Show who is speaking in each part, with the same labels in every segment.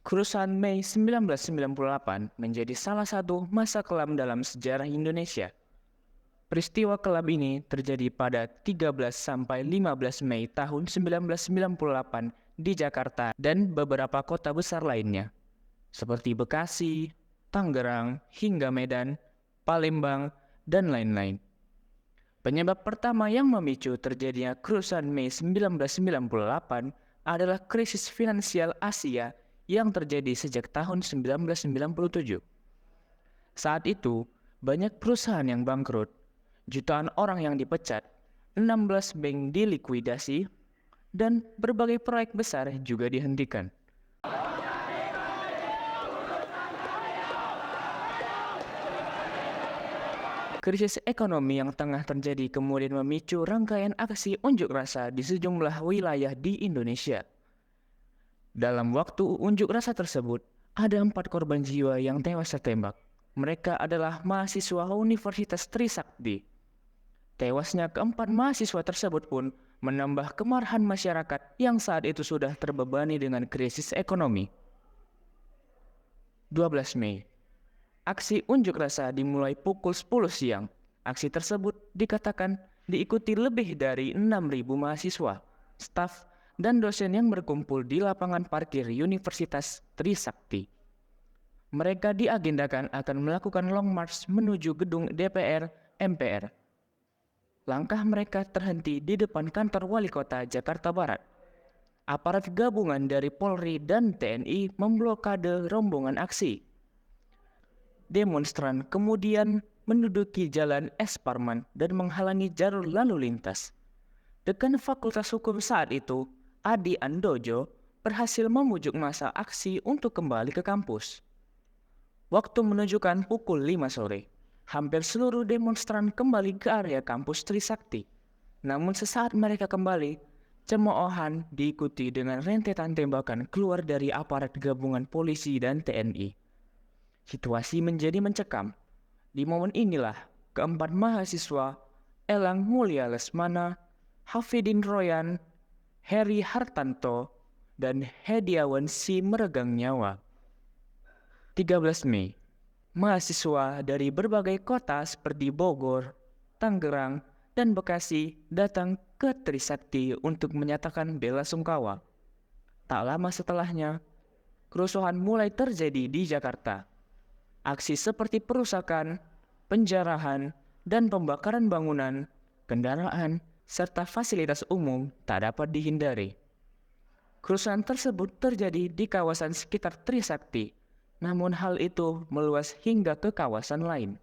Speaker 1: Kerusuhan Mei 1998 menjadi salah satu masa kelam dalam sejarah Indonesia. Peristiwa kelam ini terjadi pada 13 sampai 15 Mei tahun 1998 di Jakarta dan beberapa kota besar lainnya, seperti Bekasi, Tangerang, hingga Medan, Palembang, dan lain-lain. Penyebab pertama yang memicu terjadinya kerusuhan Mei 1998 adalah krisis finansial Asia yang terjadi sejak tahun 1997. Saat itu, banyak perusahaan yang bangkrut, jutaan orang yang dipecat, 16 bank dilikuidasi, dan berbagai proyek besar juga dihentikan. Krisis ekonomi yang tengah terjadi kemudian memicu rangkaian aksi unjuk rasa di sejumlah wilayah di Indonesia. Dalam waktu unjuk rasa tersebut, ada 4 korban jiwa yang tewas tertembak. Mereka adalah mahasiswa Universitas Trisakti. Tewasnya keempat mahasiswa tersebut pun menambah kemarahan masyarakat yang saat itu sudah terbebani dengan krisis ekonomi. 12 Mei. Aksi unjuk rasa dimulai pukul 10 siang. Aksi tersebut dikatakan diikuti lebih dari 6.000 mahasiswa, staf, dan dosen yang berkumpul di lapangan parkir Universitas Trisakti. Mereka diagendakan akan melakukan long march menuju gedung DPR MPR. Langkah mereka terhenti di depan kantor wali kota Jakarta Barat. Aparat gabungan dari Polri dan TNI memblokade rombongan aksi. Demonstran kemudian menduduki jalan S. Parman dan menghalangi jalur lalu lintas. Dekan Fakultas Hukum saat itu, Adi Andojo, berhasil memujuk massa aksi untuk kembali ke kampus. Waktu menunjukkan pukul 5 sore. Hampir seluruh demonstran kembali ke area kampus Trisakti. Namun sesaat mereka kembali, cemoohan diikuti dengan rentetan tembakan keluar dari aparat gabungan polisi dan TNI. Situasi menjadi mencekam. Di momen inilah keempat mahasiswa, Elang Mulia Lesmana, Hafidin Royan, Heri Hartanto, dan Hediawan Si meregang nyawa. 13 Mei. Mahasiswa dari berbagai kota seperti Bogor, Tangerang, dan Bekasi datang ke Trisakti untuk menyatakan bela sungkawa. Tak lama setelahnya, kerusuhan mulai terjadi di Jakarta. Aksi seperti perusakan, penjarahan, dan pembakaran bangunan, kendaraan, serta fasilitas umum tak dapat dihindari. Kerusuhan tersebut terjadi di kawasan sekitar Trisakti, namun hal itu meluas hingga ke kawasan lain.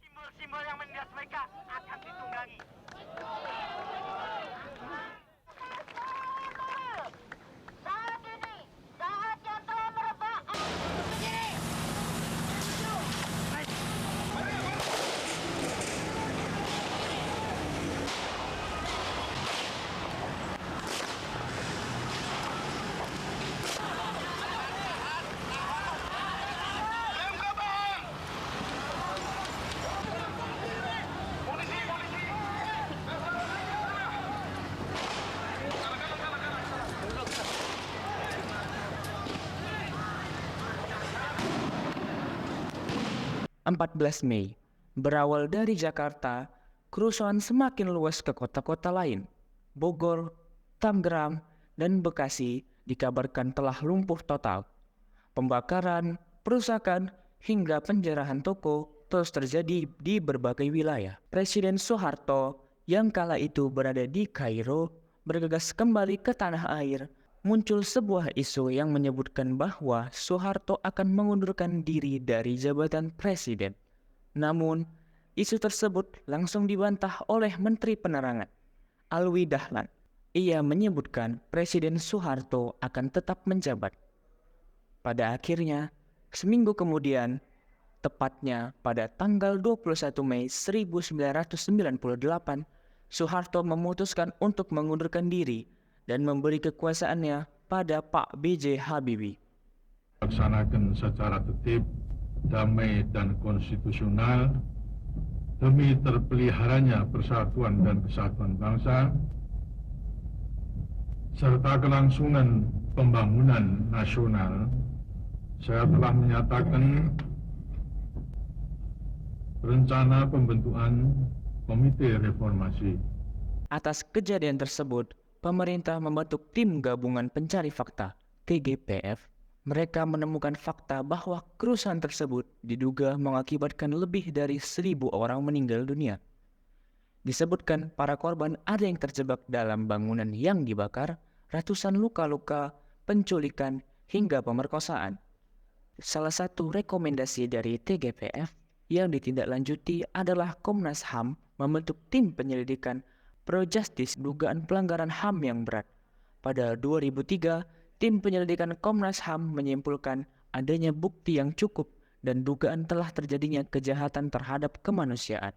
Speaker 2: Simbol-simbol yang menindas mereka akan ditunggangi. Saat ini, saat yang telah merebak. Berdiri.
Speaker 1: 14 Mei. Berawal dari Jakarta, kerusuhan semakin luas ke kota-kota lain, Bogor, Tangerang, dan Bekasi dikabarkan telah lumpuh total. Pembakaran, perusakan, hingga penjarahan toko terus terjadi di berbagai wilayah. Presiden Soeharto yang kala itu berada di Kairo bergegas kembali ke tanah air. Muncul sebuah isu yang menyebutkan bahwa Soeharto akan mengundurkan diri dari jabatan presiden. Namun, isu tersebut langsung dibantah oleh Menteri Penerangan, Alwi Dahlan. Ia menyebutkan Presiden Soeharto akan tetap menjabat. Pada akhirnya, seminggu kemudian, tepatnya pada tanggal 21 Mei 1998, Soeharto memutuskan untuk mengundurkan diri dan memberi kekuasaannya pada Pak B.J. Habibie.
Speaker 3: Laksanakan secara tertib, damai dan konstitusional demi terpeliharanya persatuan dan kesatuan bangsa serta kelangsungan pembangunan nasional. Saya telah menyatakan rencana pembentukan Komite Reformasi.
Speaker 1: Atas kejadian tersebut, pemerintah membentuk Tim Gabungan Pencari Fakta (TGPF). Mereka menemukan fakta bahwa kerusuhan tersebut diduga mengakibatkan lebih dari 1.000 orang meninggal dunia. Disebutkan para korban ada yang terjebak dalam bangunan yang dibakar, ratusan luka-luka, penculikan, hingga pemerkosaan. Salah satu rekomendasi dari TGPF yang ditindaklanjuti adalah Komnas HAM membentuk tim penyelidikan Pro Justice dugaan pelanggaran HAM yang berat. Pada 2003, tim penyelidikan Komnas HAM menyimpulkan adanya bukti yang cukup dan dugaan telah terjadinya kejahatan terhadap kemanusiaan.